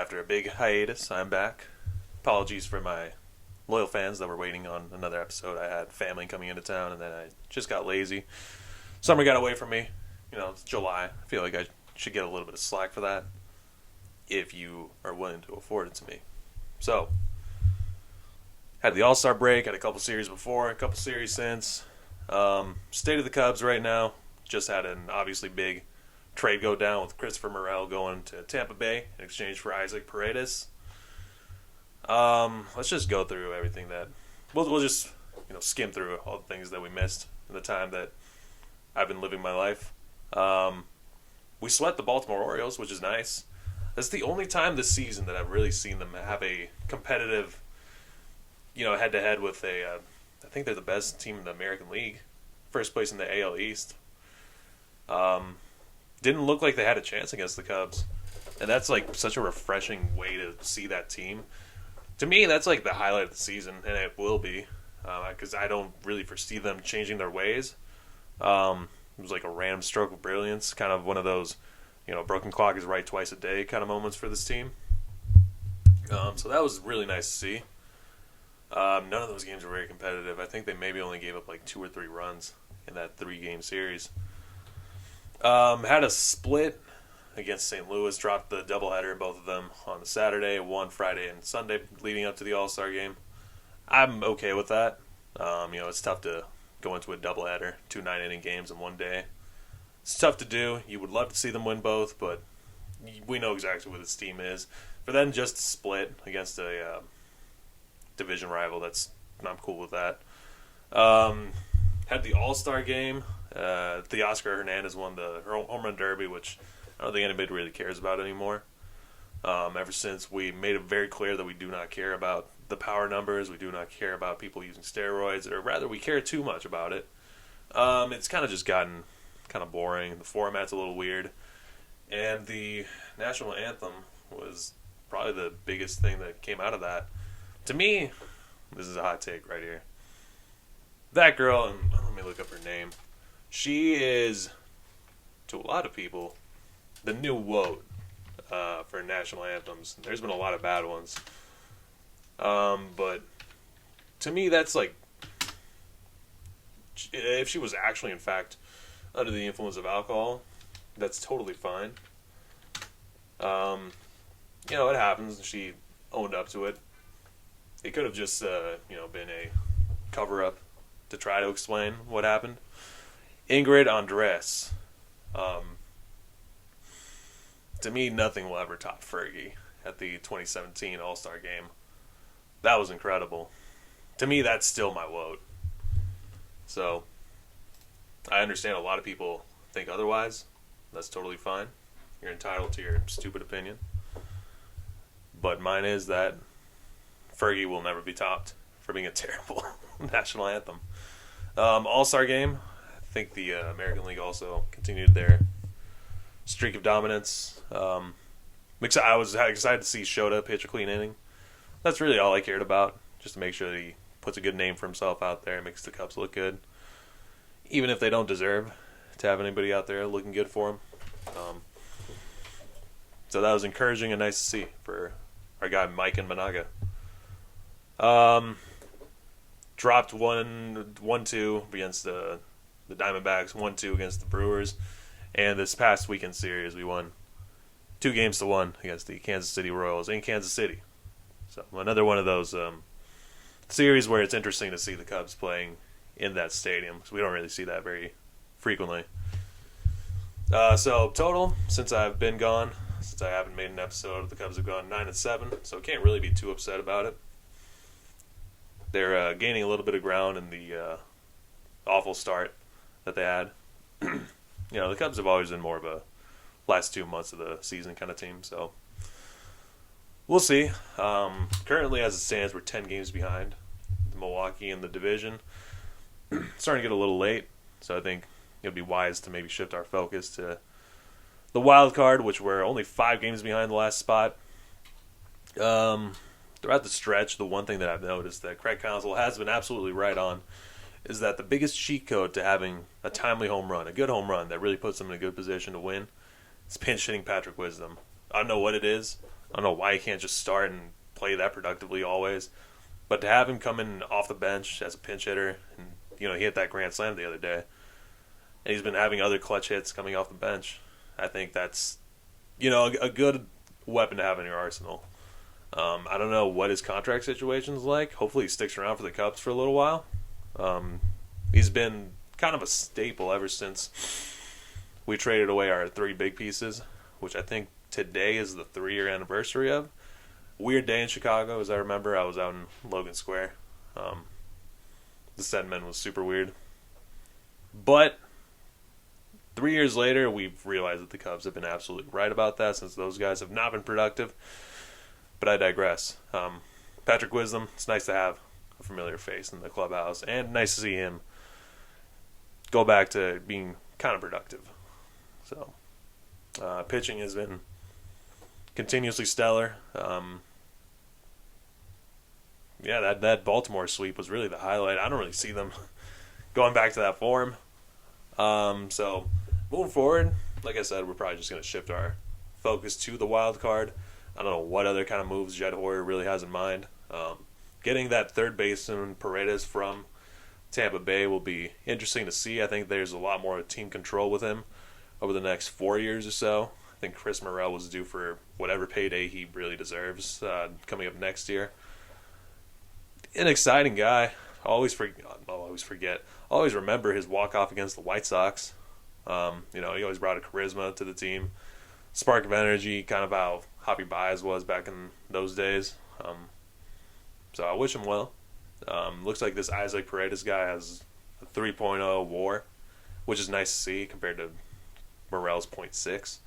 After a big hiatus, I'm back. Apologies for my loyal fans that were waiting on another episode. I had family coming into town, and then I just got lazy. Summer got away from me. It's July. I feel like I should get a little bit of slack for that, if you are willing to afford it to me. So, had the All-Star break, had a couple series before, a couple series since. State of the Cubs right now. Just had an obviously big trade go down with Christopher Morel going to Tampa Bay in exchange for Isaac Paredes. Let's just go through everything that we'll just skim through all the things that we missed in the time that I've been living my life. We swept the Baltimore Orioles, which is nice. That's the only time this season that I've really seen them have a competitive, head-to-head with I think they're the best team in the American League, first place in the AL East. Didn't look like they had a chance against the Cubs. And that's like such a refreshing way to see that team. To me, that's like the highlight of the season, and it will be, because I don't really foresee them changing their ways. It was like a random stroke of brilliance, kind of one of those, broken clock is right twice a day kind of moments for this team. So that was really nice to see. None of those games were very competitive. I think they maybe only gave up like 2 or 3 runs in that 3-game series. Had a split against St. Louis, dropped the doubleheader in both of them on the Saturday, won Friday and Sunday leading up to the All-Star game. I'm okay with that. It's tough to go into a doubleheader, 2 9-inning games in one day. It's tough to do. You would love to see them win both, but we know exactly what this team is. For them just to split against a division rival, I'm cool with that. Had the All-Star game. Teoscar Hernandez won the home run derby, which I don't think anybody really cares about anymore. Ever since we made it very clear that we do not care about the power numbers, we do not care about people using steroids, or rather we care too much about it. It's kind of just gotten kind of boring. The format's a little weird. And the national anthem was probably the biggest thing that came out of that. To me, this is a hot take right here. That girl, and let me look up her name. She is, to a lot of people, the new WOAT for national anthems. There's been a lot of bad ones. But to me, that's like, if she was actually, in fact, under the influence of alcohol, that's totally fine. It happens. She owned up to it. It could have just, been a cover-up to try to explain what happened. Ingrid Andress. To me, nothing will ever top Fergie at the 2017 All-Star Game. That was incredible. To me, that's still my vote. So, I understand a lot of people think otherwise. That's totally fine. You're entitled to your stupid opinion. But mine is that Fergie will never be topped for being a terrible national anthem. All-Star Game. I think the American League also continued their streak of dominance. I was excited to see Shota pitch a clean inning. That's really all I cared about, just to make sure that he puts a good name for himself out there and makes the Cubs look good, even if they don't deserve to have anybody out there looking good for them. So that was encouraging and nice to see for our guy Mike and Managa. Dropped 1-2 against the Diamondbacks, 1-2 against the Brewers, and this past weekend series we won 2-1 against the Kansas City Royals in Kansas City. So another one of those series where it's interesting to see the Cubs playing in that stadium, because we don't really see that very frequently. So total, since I've been gone, since I haven't made an episode, the Cubs have gone 9-7, so can't really be too upset about it. They're gaining a little bit of ground in the awful start that they had. The Cubs have always been more of a last 2 months of the season kind of team, so we'll see. Currently, as it stands, we're 10 games behind Milwaukee in the division. Starting to get a little late, so I think it would be wise to maybe shift our focus to the wild card, which we're only 5 games behind the last spot. Throughout the stretch, the one thing that I've noticed that Craig Counsell has been absolutely right on is that the biggest cheat code to having a timely home run, a good home run that really puts them in a good position to win, is pinch hitting Patrick Wisdom. I don't know what it is. I don't know why he can't just start and play that productively always. But to have him come in off the bench as a pinch hitter, and he hit that grand slam the other day, and he's been having other clutch hits coming off the bench. I think that's a good weapon to have in your arsenal. I don't know what his contract situation is like. Hopefully he sticks around for the Cubs for a little while. He's been kind of a staple ever since we traded away our 3 big pieces, which I think today is the 3-year anniversary of. Weird day in Chicago, as I remember. I was out in Logan Square. The sentiment was super weird. But 3 years later, we've realized that the Cubs have been absolutely right about that, since those guys have not been productive. But I digress. Patrick Wisdom, it's nice to have a familiar face in the clubhouse, and nice to see him go back to being kind of productive. So, pitching has been continuously stellar. That Baltimore sweep was really the highlight. I don't really see them going back to that form. So, moving forward, like I said, we're probably just going to shift our focus to the wild card. I don't know what other kind of moves Jed Hoyer really has in mind. Getting that third baseman Paredes from Tampa Bay will be interesting to see. I think there's a lot more team control with him over the next 4 years or so. I think Chris Morel was due for whatever payday he really deserves coming up next year. An exciting guy. Always remember his walk-off against the White Sox. He always brought a charisma to the team. Spark of energy, kind of how Javi Baez was back in those days. So I wish him well. Looks like this Isaac Paredes guy has a 3.0 WAR, which is nice to see compared to Morel's .6.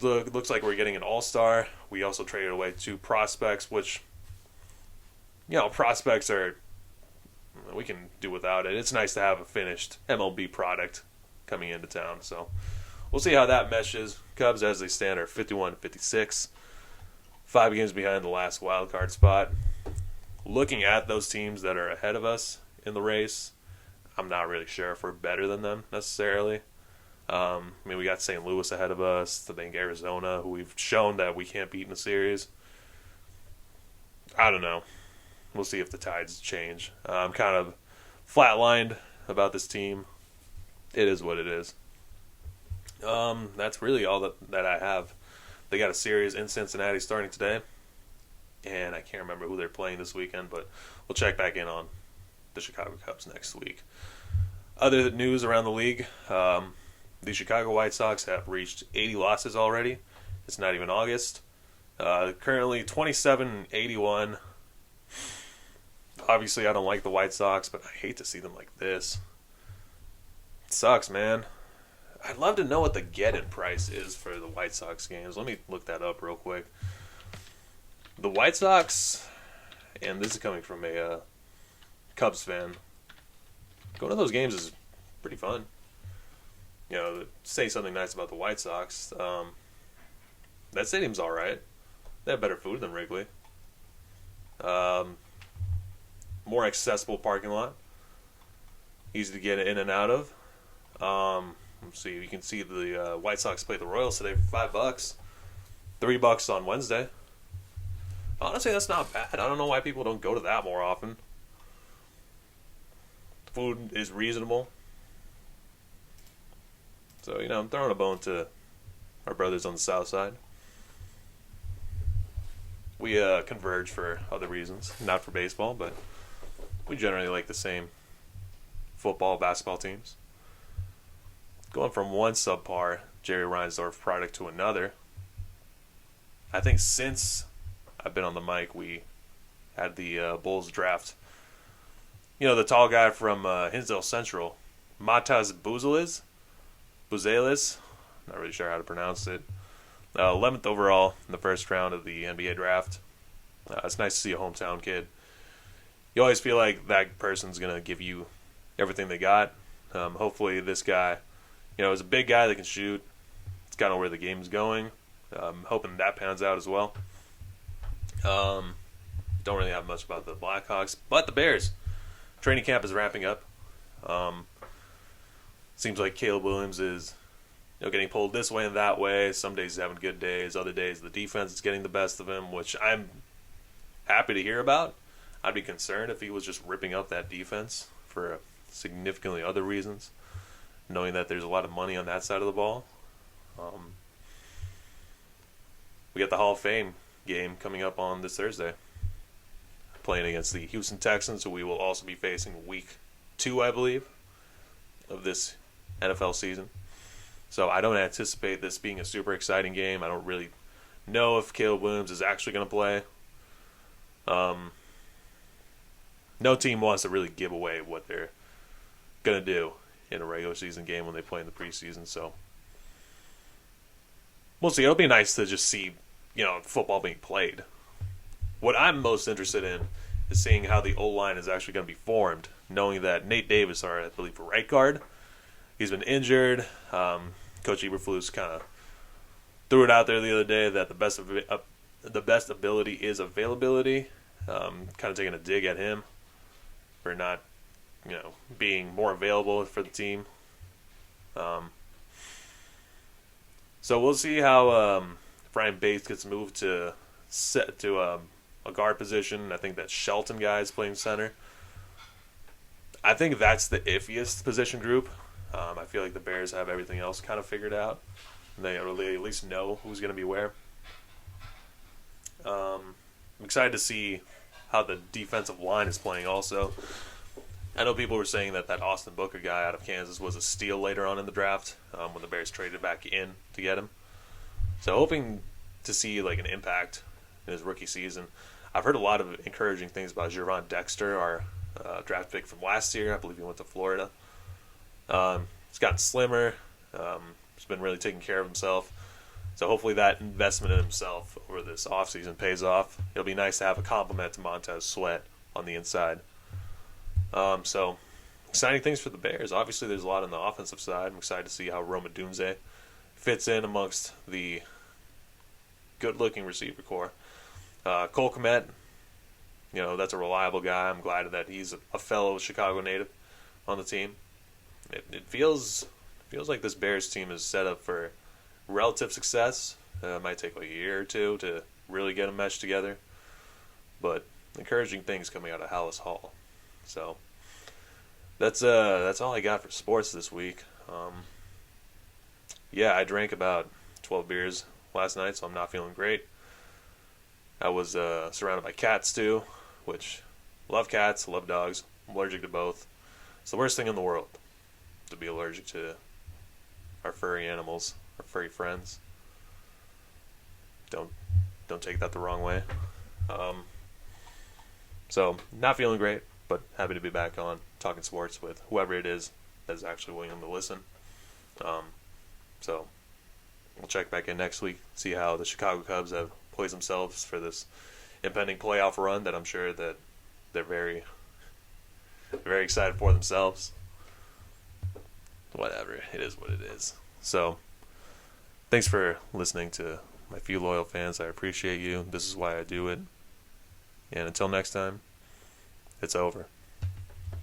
Looks like we're getting an all-star. We also traded away 2 prospects, which, prospects are, we can do without it. It's nice to have a finished MLB product coming into town. So we'll see how that meshes. Cubs, as they stand, are 51-56. 5 games behind the last wild card spot. Looking at those teams that are ahead of us in the race, I'm not really sure if we're better than them necessarily. We got St. Louis ahead of us. I think Arizona, who we've shown that we can't beat in a series. I don't know. We'll see if the tides change. I'm kind of flatlined about this team. It is what it is. That's really all that I have. They got a series in Cincinnati starting today, and I can't remember who they're playing this weekend, but we'll check back in on the Chicago Cubs next week. Other news around the league, the Chicago White Sox have reached 80 losses already. It's not even August. Currently 27-81. Obviously, I don't like the White Sox, but I hate to see them like this. It sucks, man. I'd love to know what the get-in price is for the White Sox games. Let me look that up real quick. The White Sox, and this is coming from a Cubs fan, going to those games is pretty fun. To say something nice about the White Sox. That stadium's all right. They have better food than Wrigley. More accessible parking lot. Easy to get in and out of. Let's see, you can see the White Sox play the Royals today for $5. $3 on Wednesday. Honestly, that's not bad. I don't know why people don't go to that more often. The food is reasonable. So, I'm throwing a bone to our brothers on the south side. We converge for other reasons, not for baseball, but we generally like the same football, basketball teams. Going from one subpar Jerry Reinsdorf product to another, I think since I've been on the mic, we had the Bulls draft. The tall guy from Hinsdale Central, Matas Buzelis, not really sure how to pronounce it. 11th overall in the first round of the NBA draft. It's nice to see a hometown kid. You always feel like that person's going to give you everything they got. Hopefully this guy, is a big guy that can shoot. It's kind of where the game's going. Hoping that pans out as well. Don't really have much about the Blackhawks, but the Bears. Training camp is wrapping up. Seems like Caleb Williams is getting pulled this way and that way. Some days he's having good days. Other days the defense is getting the best of him, which I'm happy to hear about. I'd be concerned if he was just ripping up that defense for significantly other reasons, knowing that there's a lot of money on that side of the ball. We got the Hall of Fame game coming up on this Thursday, playing against the Houston Texans, who we will also be facing week 2, I believe, of this NFL season. So I don't anticipate this being a super exciting game. I don't really know if Caleb Williams is actually going to play. No team wants to really give away what they're going to do in a regular season game when they play in the preseason. So we'll see. It'll be nice to just see, football being played. What I'm most interested in is seeing how the O-line is actually going to be formed, knowing that Nate Davis, I believe, right guard, he's been injured. Coach Eberflus kind of threw it out there the other day that the best ability is availability. Kind of taking a dig at him for not, being more available for the team. So we'll see how Brian Bates gets moved to a guard position. I think that Shelton guy is playing center. I think that's the iffiest position group. I feel like the Bears have everything else kind of figured out. And they at least know who's going to be where. I'm excited to see how the defensive line is playing also. I know people were saying that Austin Booker guy out of Kansas was a steal later on in the draft when the Bears traded back in to get him. So hoping to see like an impact in his rookie season. I've heard a lot of encouraging things about Gervon Dexter, our draft pick from last year. I believe he went to Florida. He's gotten slimmer. He's been really taking care of himself. So hopefully that investment in himself over this offseason pays off. It'll be nice to have a compliment to Montez Sweat on the inside. So exciting things for the Bears. Obviously there's a lot on the offensive side. I'm excited to see how Rome Odunze fits in amongst the good-looking receiver core. Cole Kmet, that's a reliable guy. I'm glad that he's a fellow Chicago native on the team. It feels like this Bears team is set up for relative success. It might take like a year or two to really get them meshed together, but encouraging things coming out of Hallis Hall. So that's all I got for sports this week. I drank about 12 beers last night, so I'm not feeling great. I was surrounded by cats too, which love cats, love dogs. I'm allergic to both. It's the worst thing in the world to be allergic to our furry animals, our furry friends. Don't take that the wrong way. So not feeling great, but happy to be back on talking sports with whoever it is that's actually willing to listen. So we'll check back in next week, see how the Chicago Cubs have poised themselves for this impending playoff run that I'm sure that they're very, very excited for themselves. Whatever, it is what it is. So thanks for listening to my few loyal fans. I appreciate you. This is why I do it. And until next time, it's over.